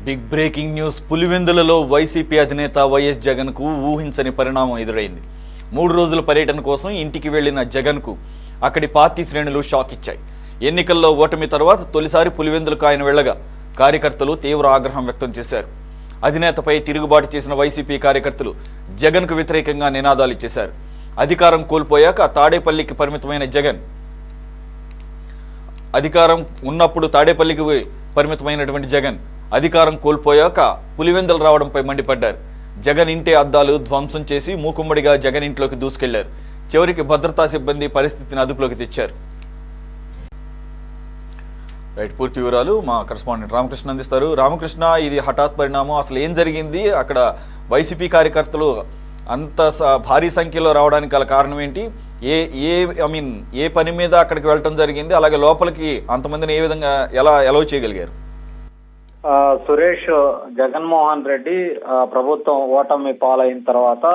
Big breaking news. పులివెందులలో వైసీపీ అధినేత వైఎస్ జగన్కు ఊహించని పరిణామం ఎదురైంది. 3 రోజుల పర్యటన కోసం ఇంటికి వెళ్లిన జగన్కు అక్కడి పార్టీ శ్రేణులు షాక్ ఇచ్చాయి. ఎన్నికల్లో ఓటమి తర్వాత తొలిసారి పులివెందులకు ఆయన వెళ్లగా కార్యకర్తలు తీవ్ర ఆగ్రహం వ్యక్తం చేశారు. అధినేతపై తిరుగుబాటు చేసిన వైసీపీ కార్యకర్తలు జగన్కు వ్యతిరేకంగా నినాదాలు చేశారు. అధికారం కోల్పోయాక తాడేపల్లికి పరిమితమైన జగన్ అధికారం ఉన్నప్పుడు తాడేపల్లికి పరిమితమైనటువంటి జగన్ అధికారం కోల్పోయాక పులివెందులు రావడంపై మండిపడ్డారు. జగన్ ఇంటి అద్దాలు ధ్వంసం చేసి మూకుమ్మడిగా జగన్ ఇంట్లోకి దూసుకెళ్లారు. చివరికి భద్రతా సిబ్బంది పరిస్థితిని అదుపులోకి తెచ్చారు. రైట్, పూర్తి వివరాలు మా కరెస్పాండెంట్ రామకృష్ణ అందిస్తారు. రామకృష్ణ, ఇది హఠాత్ పరిణామం, అసలు ఏం జరిగింది? అక్కడ వైసీపీ కార్యకర్తలు అంత భారీ సంఖ్యలో రావడానికి గల కారణం ఏంటి? ఏ పని మీద అక్కడికి వెళ్ళటం జరిగింది? అలాగే లోపలికి అంతమందిని ఏ విధంగా ఎలా అలౌ చేయగలిగారు? సురేష్, జగన్మోహన్ రెడ్డి ప్రభుత్వం ఓటమి పాలైన తర్వాత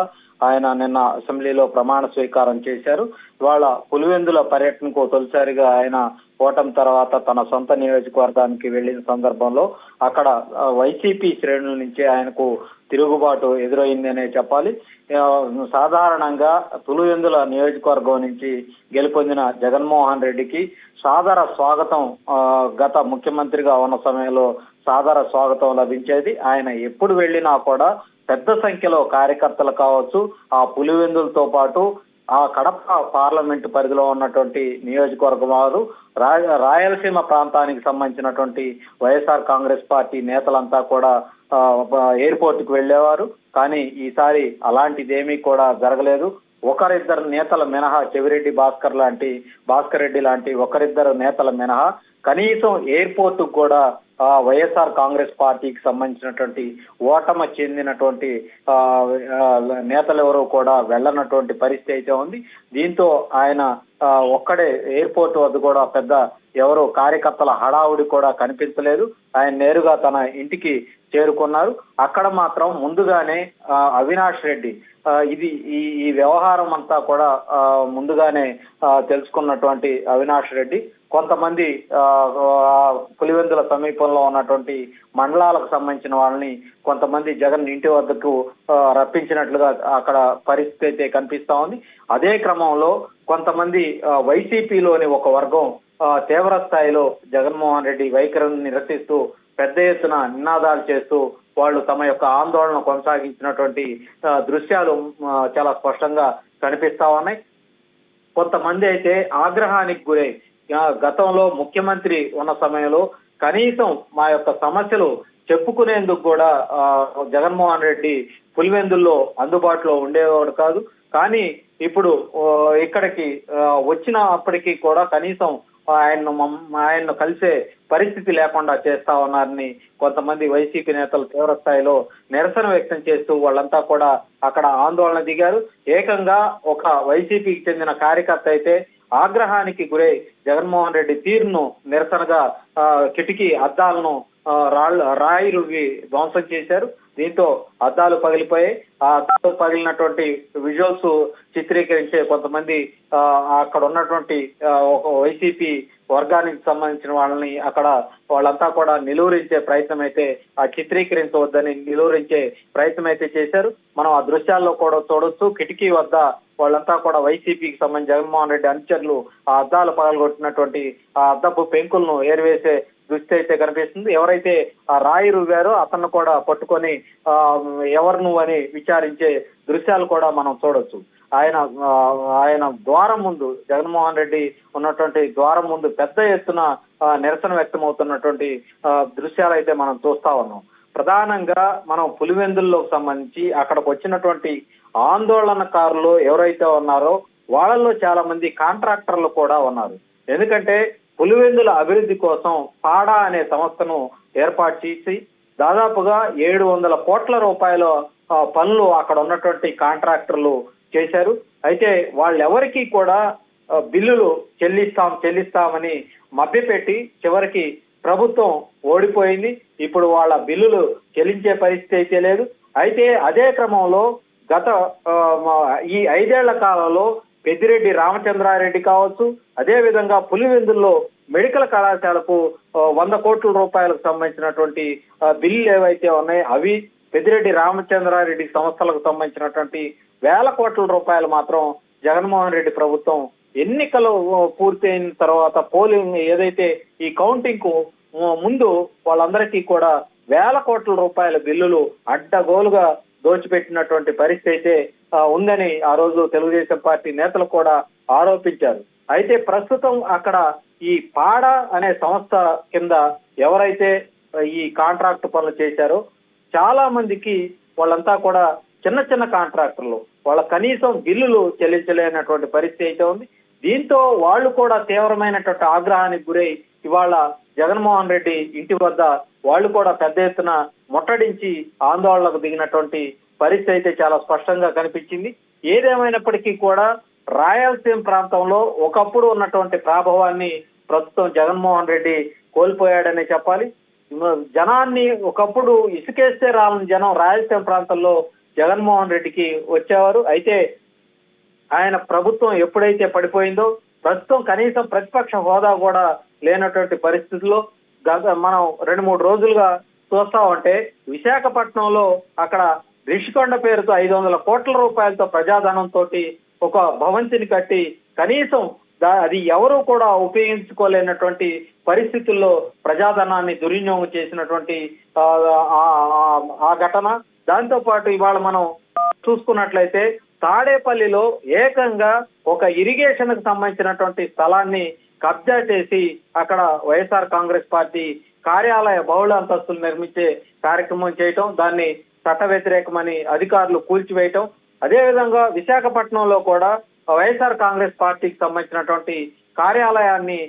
ఆయన నిన్న అసెంబ్లీలో ప్రమాణ స్వీకారం చేశారు. ఇవాళ పులివెందుల పర్యటనకు తొలిసారిగా ఆయన ఓటమి తర్వాత తన సొంత నియోజకవర్గానికి వెళ్లిన సందర్భంలో అక్కడ వైసీపీ శ్రేణుల నుంచి ఆయనకు తిరుగుబాటు ఎదురైందనే చెప్పాలి. సాధారణంగా పులివెందుల నియోజకవర్గం నుంచి గెలుపొందిన జగన్మోహన్ రెడ్డికి సాదర స్వాగతం గత ముఖ్యమంత్రిగా ఉన్న సమయంలో సాదర స్వాగతం లభించేది. ఆయన ఎప్పుడు వెళ్ళినా కూడా పెద్ద సంఖ్యలో కార్యకర్తలు కావచ్చు, ఆ పులివెందులతో పాటు ఆ కడప పార్లమెంటు పరిధిలో ఉన్నటువంటి నియోజకవర్గం వారు, రాయలసీమ ప్రాంతానికి సంబంధించినటువంటి వైఎస్ఆర్ కాంగ్రెస్ పార్టీ నేతలంతా కూడా ఎయిర్పోర్ట్ కు వెళ్లేవారు. కానీ ఈసారి అలాంటిదేమీ కూడా జరగలేదు. ఒకరిద్దరు నేతల మినహా, చెవిరెడ్డి భాస్కర్ రెడ్డి లాంటి ఒకరిద్దరు నేతల మినహా కనీసం ఎయిర్పోర్ట్ కూడా వైఎస్ఆర్ కాంగ్రెస్ పార్టీకి సంబంధించినటువంటి ఓటమి చెందినటువంటి నేతలు ఎవరు కూడా వెళ్ళనటువంటి పరిస్థితి అయితే ఉంది. దీంతో ఆయన ఒక్కడే ఎయిర్పోర్ట్ వద్ద కూడా పెద్ద ఎవరు కార్యకర్తల హడావుడి కూడా కనిపించలేదు. ఆయన నేరుగా తన ఇంటికి చేరుకున్నారు. అక్కడ మాత్రం ముందుగానే అవినాష్ రెడ్డి ఈ వ్యవహారం అంతా కూడా ముందుగానే తెలుసుకున్నటువంటి అవినాష్ రెడ్డి కొంతమంది పులివెందుల సమీపంలో ఉన్నటువంటి మండలాలకు సంబంధించిన వాళ్ళని కొంతమంది జగన్ ఇంటి వద్దకు రప్పించినట్లుగా అక్కడ పరిస్థితి అయితే కనిపిస్తా ఉంది. అదే క్రమంలో కొంతమంది వైసీపీలోని ఒక వర్గం తీవ్ర స్థాయిలో జగన్మోహన్ రెడ్డి వైఖరిని నిరసిస్తూ పెద్ద ఎత్తున నినాదాలు చేస్తూ వాళ్ళు తమ యొక్క ఆందోళన కొనసాగించినటువంటి దృశ్యాలు చాలా స్పష్టంగా కనిపిస్తా ఉన్నాయి. కొంతమంది అయితే ఆగ్రహానికి గురై గతంలో ముఖ్యమంత్రి ఉన్న సమయంలో కనీసం మా యొక్క సమస్యలు చెప్పుకునేందుకు కూడా జగన్మోహన్ రెడ్డి పులివెందుల్లో అందుబాటులో ఉండేవాడు కాదు. ఇప్పుడు ఇక్కడికి వచ్చినప్పటికీ కూడా కనీసం ఆయన్ను కలిసే పరిస్థితి లేకుండా చేస్తా ఉన్నారని కొంతమంది వైసీపీ నేతలు తీవ్ర స్థాయిలో నిరసన వ్యక్తం చేస్తూ వాళ్ళంతా కూడా అక్కడ ఆందోళన దిగారు. ఏకంగా ఒక వైసీపీకి చెందిన కార్యకర్త అయితే ఆగ్రహానికి గురై జగన్మోహన్ రెడ్డి తీరును నిరసనగా కిటికీ అద్దాలను రాయి రువ్వి ధ్వంసం చేశారు. దీంతో అద్దాలు పగిలిపోయాయి. ఆ అద్దాలు పగిలినటువంటి విజువల్స్ చిత్రీకరించే కొంతమంది అక్కడ ఉన్నటువంటి ఒక వైసీపీ వర్గానికి సంబంధించిన వాళ్ళని వాళ్ళంతా కూడా నిలువరించే ప్రయత్నం అయితే చిత్రీకరించవద్దని నిలువరించే ప్రయత్నం అయితే చేశారు. మనం ఆ దృశ్యాల్లో కూడా చూడొచ్చు. కిటికీ వద్ద వాళ్ళంతా కూడా వైసీపీకి సంబంధించి జగన్మోహన్ రెడ్డి అనుచరులు ఆ అద్దాలు పగలగొట్టినటువంటి ఆ అద్దపు పెంకులను ఏరివేసే దృష్టి అయితే కనిపిస్తుంది. ఎవరైతే ఆ రాయి రువ్వారో అతన్ని కూడా పట్టుకొని ఎవరు నువ్వు అని విచారించే దృశ్యాలు కూడా మనం చూడొచ్చు. ఆయన ద్వారం ముందు, జగన్మోహన్ రెడ్డి ఉన్నటువంటి ద్వారం ముందు పెద్ద ఎత్తున నిరసన వ్యక్తం అవుతున్నటువంటి దృశ్యాలు అయితే మనం చూస్తా ఉన్నాం. ప్రధానంగా మనం పులివెందుల్లోకి సంబంధించి అక్కడికి వచ్చినటువంటి ఆందోళనకారులు ఎవరైతే ఉన్నారో వాళ్ళల్లో చాలా మంది కాంట్రాక్టర్లు కూడా ఉన్నారు. ఎందుకంటే పులివెందుల అభివృద్ధి కోసం పాడా అనే సంస్థను ఏర్పాటు చేసి దాదాపుగా 700 కోట్ల రూపాయల పనులు అక్కడ ఉన్నటువంటి కాంట్రాక్టర్లు చేశారు. అయితే వాళ్ళెవరికి కూడా బిల్లులు చెల్లిస్తామని మభ్యపెట్టి చివరికి ప్రభుత్వం ఓడిపోయింది. ఇప్పుడు వాళ్ళ బిల్లులు చెల్లించే పరిస్థితి అయితే లేదు. అయితే అదే క్రమంలో గత ఈ 5 ఏళ్ల కాలంలో పెద్దిరెడ్డి రామచంద్రారెడ్డి కావచ్చు, అదే విధంగా పులివెందుల్లో మెడికల్ కళాశాలకు 100 కోట్ల రూపాయలకు సంబంధించినటువంటి బిల్లులు ఏవైతే ఉన్నాయో అవి, పెద్దిరెడ్డి రామచంద్రారెడ్డి సంస్థలకు సంబంధించినటువంటి వేల కోట్ల రూపాయలు మాత్రం జగన్మోహన్ రెడ్డి ప్రభుత్వం ఎన్నికలు పూర్తయిన తర్వాత పోలింగ్ ఏదైతే ఈ కౌంటింగ్ కు ముందు వాళ్ళందరికీ కూడా వేల కోట్ల రూపాయల బిల్లులు అడ్డగోలుగా దోచిపెట్టినటువంటి పరిస్థితి అయితే ఉందని ఆ రోజు తెలుగుదేశం పార్టీ నేతలు కూడా ఆరోపించారు. అయితే ప్రస్తుతం అక్కడ ఈ పాడ అనే సంస్థ కింద ఎవరైతే ఈ కాంట్రాక్ట్ పనులు చేశారో చాలా మందికి వాళ్ళంతా కూడా చిన్న చిన్న కాంట్రాక్టర్లు, వాళ్ళ కనీసం బిల్లులు చెల్లించలేనటువంటి పరిస్థితి అయితే ఉంది. దీంతో వాళ్ళు కూడా తీవ్రమైనటువంటి ఆగ్రహానికి గురై ఇవాళ జగన్మోహన్ రెడ్డి ఇంటి వద్ద వాళ్ళు కూడా పెద్ద ఎత్తున ముట్టడించి ఆందోళనకు దిగినటువంటి పరిస్థితి అయితే చాలా స్పష్టంగా కనిపించింది. ఏదేమైనప్పటికీ కూడా రాయలసీమ ప్రాంతంలో ఒకప్పుడు ఉన్నటువంటి ప్రాభవాన్ని ప్రస్తుతం జగన్మోహన్ రెడ్డి కోల్పోయాడనే చెప్పాలి. జనాన్ని ఒకప్పుడు ఇసుకేస్తే రాలని జనం రాయలసీమ ప్రాంతంలో జగన్మోహన్ రెడ్డికి వచ్చేవారు. అయితే ఆయన ప్రభుత్వం ఎప్పుడైతే పడిపోయిందో ప్రస్తుతం కనీసం ప్రతిపక్ష హోదా కూడా లేనటువంటి పరిస్థితుల్లో మనం 2-3 రోజులుగా చూస్తా ఉంటే విశాఖపట్నంలో అక్కడ రిషికొండ పేరుతో 500 కోట్ల రూపాయలతో ప్రజాధనంతో ఒక భవంతిని కట్టి కనీసం అది ఎవరు కూడా ఉపయోగించుకోలేనటువంటి పరిస్థితుల్లో ప్రజాధనాన్ని దుర్వినియోగం చేసినటువంటి ఆ ఘటన. దాంతో పాటు ఇవాళ మనం చూసుకున్నట్లయితే తాడేపల్లిలో ఏకంగా ఒక ఇరిగేషన్ కు సంబంధించినటువంటి స్థలాన్ని కబ్జా చేసి అక్కడ వైఎస్ఆర్ కాంగ్రెస్ పార్టీ కార్యాలయ బహుళ అంతస్తులు నిర్మించే కార్యక్రమం చేయటం, దాన్ని చట్ట వ్యతిరేకమని అధికారులు కూల్చివేయటం. అదేవిధంగా విశాఖపట్నంలో కూడా వైఎస్ఆర్ కాంగ్రెస్ పార్టీకి సంబంధించినటువంటి కార్యాలయాన్ని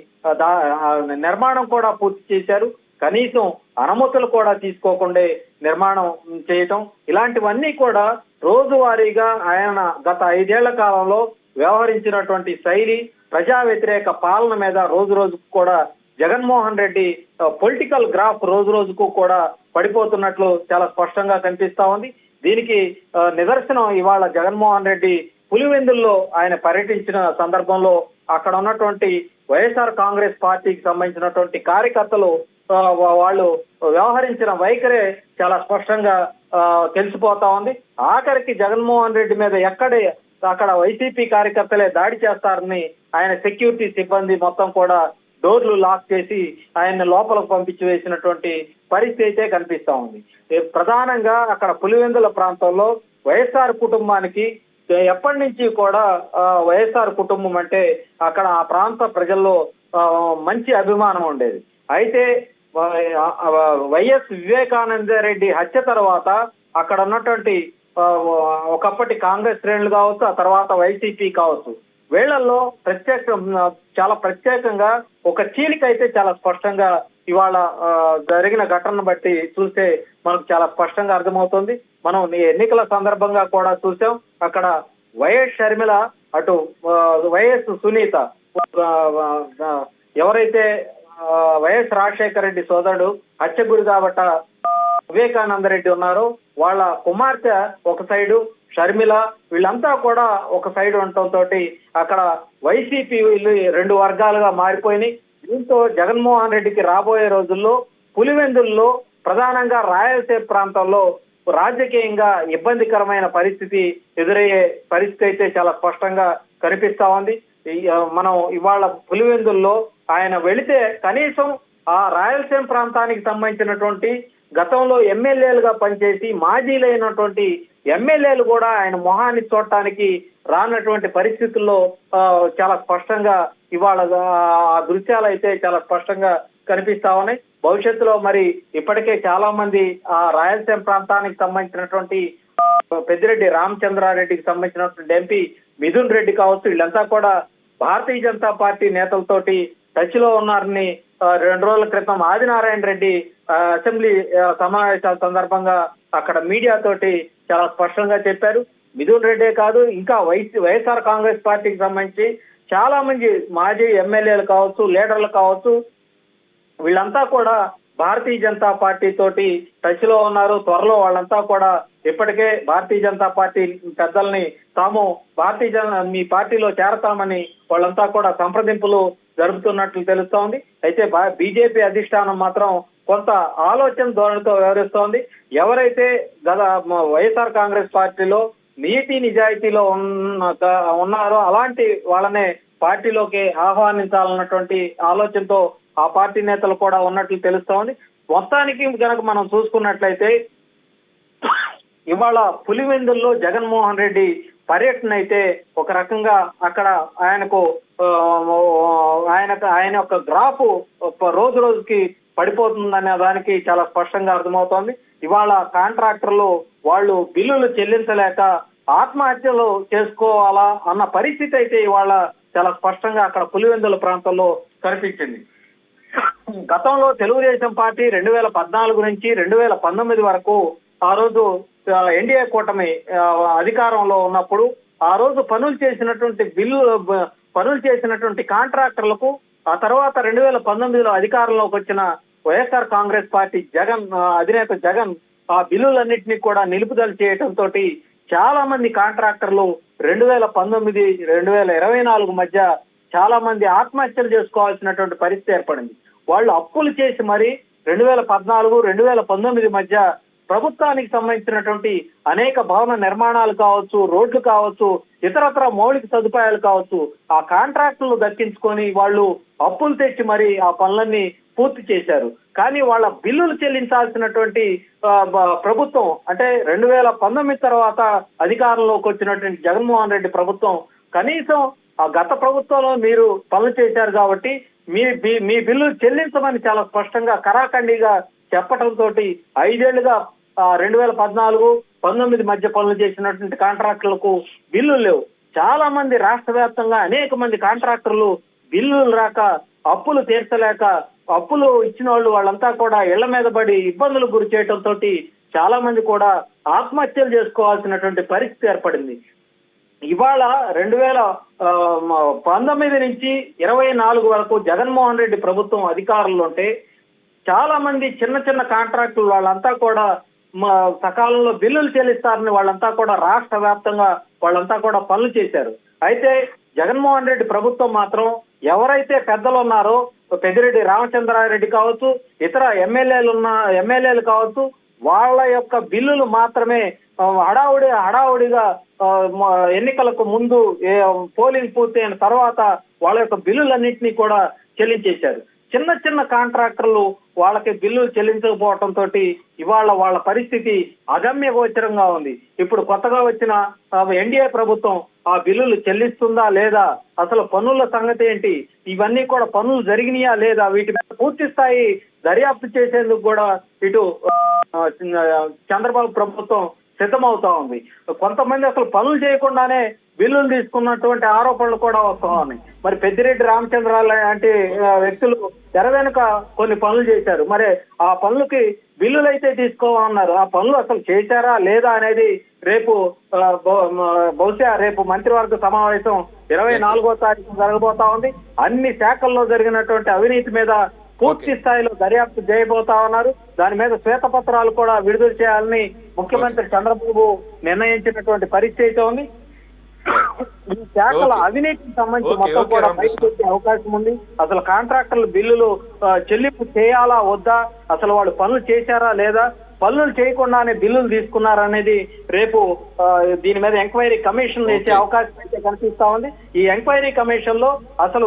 నిర్మాణం కూడా పూర్తి చేశారు. కనీసం అనుమతులు కూడా తీసుకోకుండా నిర్మాణం చేయటం, ఇలాంటివన్నీ కూడా రోజువారీగా ఆయన గత 5 ఏళ్ల కాలంలో వ్యవహరించినటువంటి శైలి, ప్రజా వ్యతిరేక పాలన మీద రోజు రోజుకు కూడా జగన్మోహన్ రెడ్డి పొలిటికల్ గ్రాఫ్ రోజు రోజుకు కూడా పడిపోతున్నట్లు చాలా స్పష్టంగా కనిపిస్తా ఉంది. దీనికి నిదర్శనం ఇవాళ జగన్మోహన్ రెడ్డి పులివెందుల్లో ఆయన పర్యటించిన సందర్భంలో అక్కడ ఉన్నటువంటి వైఎస్ఆర్ కాంగ్రెస్ పార్టీకి సంబంధించినటువంటి కార్యకర్తలు వాళ్ళు వ్యవహరించిన వైఖరే చాలా స్పష్టంగా తెలిసిపోతా ఉంది. ఆఖరికి జగన్మోహన్ రెడ్డి మీద అక్కడ వైసీపీ కార్యకర్తలే దాడి చేస్తారని ఆయన సెక్యూరిటీ సిబ్బంది మొత్తం కూడా డోర్లు లాక్ చేసి ఆయన లోపలకు పంపించి వేసినటువంటి పరిస్థితి అయితే కనిపిస్తా ఉంది. ప్రధానంగా అక్కడ పులివెందుల ప్రాంతంలో వైఎస్ఆర్ కుటుంబానికి ఎప్పటి నుంచి కూడా వైఎస్ఆర్ కుటుంబం అంటే అక్కడ ఆ ప్రాంత ప్రజల్లో మంచి అభిమానం ఉండేది. అయితే వైఎస్ వివేకానంద రెడ్డి హత్య తర్వాత అక్కడ ఉన్నటువంటి ఒకప్పటి కాంగ్రెస్ శ్రేణులు కావచ్చు, ఆ తర్వాత వైసీపీ కావచ్చు, వీళ్లలో చాలా ప్రత్యేకంగా ఒక చీలిక అయితే చాలా స్పష్టంగా ఇవాళ జరిగిన ఘటనను బట్టి చూస్తే మనకు చాలా స్పష్టంగా అర్థమవుతుంది. మనం ఎన్నికల సందర్భంగా కూడా చూసాం. అక్కడ వైఎస్ షర్మిల, అటు వైఎస్ సునీత, ఎవరైతే వైఎస్ రాజశేఖర రెడ్డి సోదరుడు హత్య గురి కాబట్ట వివేకానంద రెడ్డి ఉన్నారో వాళ్ళ కుమార్తె ఒక సైడు, షర్మిల వీళ్ళంతా కూడా ఒక సైడ్ ఉండటంతో అక్కడ వైసీపీ 2 వర్గాలుగా మారిపోయినాయి. దీంతో జగన్మోహన్ రెడ్డికి రాబోయే రోజుల్లో పులివెందుల్లో ప్రధానంగా రాయలసీమ ప్రాంతంలో రాజకీయంగా ఇబ్బందికరమైన పరిస్థితి ఎదురయ్యే పరిస్థితి అయితే చాలా స్పష్టంగా కనిపిస్తా ఉంది. మనం ఇవాళ పులివెందుల్లో ఆయన వెళితే కనీసం ఆ రాయలసీమ ప్రాంతానికి సంబంధించినటువంటి గతంలో ఎమ్మెల్యేలుగా పనిచేసి మాజీలైనటువంటి ఎమ్మెల్యేలు కూడా ఆయన మొహాన్ని చూడటానికి రానటువంటి పరిస్థితుల్లో చాలా స్పష్టంగా ఇవాళ ఆ దృశ్యాలు అయితే చాలా స్పష్టంగా కనిపిస్తా ఉన్నాయి. భవిష్యత్తులో మరి ఇప్పటికే చాలా మంది ఆ రాయలసీమ ప్రాంతానికి సంబంధించినటువంటి పెద్దిరెడ్డి రామచంద్రారెడ్డికి సంబంధించినటువంటి ఎంపీ మిథున్ రెడ్డి కావచ్చు, వీళ్ళంతా కూడా భారతీయ జనతా పార్టీ నేతలతోటి టచ్ లో ఉన్నారని 2 రోజుల క్రితం ఆదినారాయణ రెడ్డి అసెంబ్లీ సమావేశాల సందర్భంగా అక్కడ మీడియా తోటి చాలా స్పష్టంగా చెప్పారు. మిథున్ రెడ్డే కాదు, ఇంకా వైఎస్ఆర్ కాంగ్రెస్ పార్టీకి సంబంధించి చాలా మంది మాజీ ఎమ్మెల్యేలు కావచ్చు, లీడర్లు కావచ్చు, వీళ్ళంతా కూడా భారతీయ జనతా పార్టీ తోటి టచ్ లో ఉన్నారు. త్వరలో వాళ్ళంతా కూడా ఇప్పటికే భారతీయ జనతా పార్టీ పెద్దల్ని తాము మీ పార్టీలో చేరతామని వాళ్ళంతా కూడా సంప్రదింపులు జరుపుతున్నట్లు తెలుస్తోంది. అయితే బీజేపీ అధిష్టానం మాత్రం కొంత ఆలోచన ధోరణితో వ్యవహరిస్తోంది. ఎవరైతే వైఎస్ఆర్ కాంగ్రెస్ పార్టీలో నీతి నిజాయితీలో ఉన్నారో అలాంటి వాళ్ళనే పార్టీలోకి ఆహ్వానించాలన్నటువంటి ఆలోచనతో ఆ పార్టీ నేతలు కూడా ఉన్నట్లు తెలుస్తోంది. మొత్తానికి కనుక మనం చూసుకున్నట్లయితే ఇవాళ పులివెందుల్లో జగన్మోహన్ రెడ్డి పర్యటన అయితే ఒక రకంగా అక్కడ ఆయన యొక్క గ్రాఫ్ రోజు రోజుకి పడిపోతుందనే దానికి చాలా స్పష్టంగా అర్థమవుతోంది. ఇవాళ కాంట్రాక్టర్లు వాళ్ళు బిల్లులు చెల్లించలేక ఆత్మహత్యలు చేసుకోవాలా అన్న పరిస్థితి అయితే ఇవాళ చాలా స్పష్టంగా అక్కడ పులివెందుల ప్రాంతంలో కనిపించింది. గతంలో తెలుగుదేశం పార్టీ 2014 నుంచి 2019 వరకు ఆ రోజు ఎన్డీఏ కూటమి అధికారంలో ఉన్నప్పుడు ఆ రోజు పనులు చేసినటువంటి కాంట్రాక్టర్లకు ఆ తర్వాత 2019లో అధికారంలోకి వచ్చిన వైఎస్ఆర్ కాంగ్రెస్ పార్టీ అధినేత జగన్ ఆ బిల్లులన్నింటినీ కూడా నిలుపుదల చేయడంతో చాలా మంది కాంట్రాక్టర్లు 2019, 2024 మధ్య చాలా మంది ఆత్మహత్యలు చేసుకోవాల్సినటువంటి పరిస్థితి ఏర్పడింది. వాళ్ళు అప్పులు చేసి మరి 2014, 2019 మధ్య ప్రభుత్వానికి సంబంధించినటువంటి అనేక భవన నిర్మాణాలు కావచ్చు, రోడ్లు కావచ్చు, ఇతరత్ర మౌలిక సదుపాయాలు కావచ్చు, ఆ కాంట్రాక్టులు దక్కించుకొని వాళ్ళు అప్పులు తెచ్చి మరి ఆ పనులన్నీ పూర్తి చేశారు. కానీ వాళ్ళ బిల్లులు చెల్లించాల్సినటువంటి ప్రభుత్వం అంటే 2019 తర్వాత అధికారంలోకి వచ్చినటువంటి జగన్మోహన్ రెడ్డి ప్రభుత్వం కనీసం ఆ గత ప్రభుత్వంలో మీరు పనులు చేశారు కాబట్టి మీ బిల్లులు చెల్లించమని చాలా స్పష్టంగా కరాఖండిగా చెప్పడంతో 5 ఏళ్లుగా 2014, 19 మధ్య పనులు చేసినటువంటి కాంట్రాక్టర్లకు బిల్లులు లేవు. చాలా మంది రాష్ట్ర వ్యాప్తంగా అనేక మంది కాంట్రాక్టర్లు బిల్లులు రాక అప్పులు తీర్చలేక అప్పులు ఇచ్చిన వాళ్ళంతా కూడా ఇళ్ల మీద పడి ఇబ్బందులకు గురి చేయడంతో చాలా మంది కూడా ఆత్మహత్యలు చేసుకోవాల్సినటువంటి పరిస్థితి ఏర్పడింది. ఇవాళ 2019 నుంచి 24 వరకు జగన్మోహన్ రెడ్డి ప్రభుత్వం అధికారంలో ఉంటే చాలా మంది చిన్న కాంట్రాక్టులు వాళ్ళంతా కూడా సకాలంలో బిల్లులు చెల్లిస్తారని వాళ్ళంతా కూడా రాష్ట్ర వ్యాప్తంగా వాళ్ళంతా కూడా పనులు చేశారు. అయితే జగన్మోహన్ రెడ్డి ప్రభుత్వం మాత్రం ఎవరైతే పెద్దలు ఉన్నారో పెద్దిరెడ్డి రామచంద్రారెడ్డి కావచ్చు, ఇతర ఎమ్మెల్యేలు కావచ్చు, వాళ్ళ యొక్క బిల్లులు మాత్రమే హడావుడిగా ఎన్నికలకు ముందు పోలింగ్ పూర్తయిన తర్వాత వాళ్ళ యొక్క బిల్లులన్నింటినీ కూడా చెల్లించేశారు. చిన్న కాంట్రాక్టర్లు వాళ్ళకి బిల్లులు చెల్లించకపోవడంతో ఇవాళ వాళ్ళ పరిస్థితి అగమ్య గోచరంగా ఉంది. ఇప్పుడు కొత్తగా వచ్చిన ఎన్డీఏ ప్రభుత్వం ఆ బిల్లులు చెల్లిస్తుందా లేదా, అసలు పన్నుల సంగతి ఏంటి, ఇవన్నీ కూడా పనులు జరిగినాయా లేదా, వీటి మీద పూర్తి స్థాయి దర్యాప్తు చేసేందుకు కూడా ఇటు చంద్రబాబు ప్రభుత్వం సిద్ధమవుతా ఉంది. కొంతమంది అసలు పనులు చేయకుండానే బిల్లులు తీసుకున్నటువంటి ఆరోపణలు కూడా వస్తా ఉన్నాయి. మరి పెద్దిరెడ్డి రామచంద్రాల లాంటి వ్యక్తులు తెర వెనుక కొన్ని పనులు చేశారు. మరి ఆ పనులకి బిల్లులు అయితే తీసుకోవాలన్నారు. ఆ పనులు అసలు చేశారా లేదా అనేది బహుశా రేపు మంత్రివర్గ సమావేశం 24వ తారీఖు జరగబోతా ఉంది. అన్ని శాఖల్లో జరిగినటువంటి అవినీతి మీద పూర్తి స్థాయిలో దర్యాప్తు చేయబోతా ఉన్నారు. దాని మీద శ్వేతపత్రాలు కూడా విడుదల చేయాలని ముఖ్యమంత్రి చంద్రబాబు నిర్ణయించినటువంటి పరిస్థితి ఉంది. ఈ శాఖల అవినీతికి సంబంధించి మొత్తం కూడా బయటకు వచ్చే అవకాశం ఉంది. అసలు కాంట్రాక్టర్లు బిల్లులు చెల్లింపు చేయాలా వద్దా, అసలు వాళ్ళు పనులు చేశారా లేదా, పనులు చేయకుండానే బిల్లులు తీసుకున్నారనేది రేపు దీని మీద ఎంక్వైరీ కమిషన్ వేసే అవకాశం అయితే కనిపిస్తా ఉంది. ఈ ఎంక్వైరీ కమిషన్ లో అసలు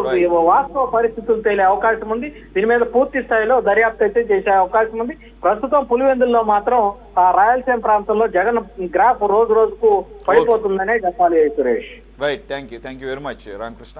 వాస్తవ పరిస్థితులు తేలే అవకాశం ఉంది. దీని మీద పూర్తి స్థాయిలో దర్యాప్తు అయితే చేసే అవకాశం ఉంది. ప్రస్తుతం పులివెందుల్లో మాత్రం ఆ రాయలసీమ ప్రాంతంలో జగన్ గ్రాఫ్ రోజు రోజుకు పడిపోతుందనే చెప్పాలి Suresh. Right, thank you very much Ramakrishna.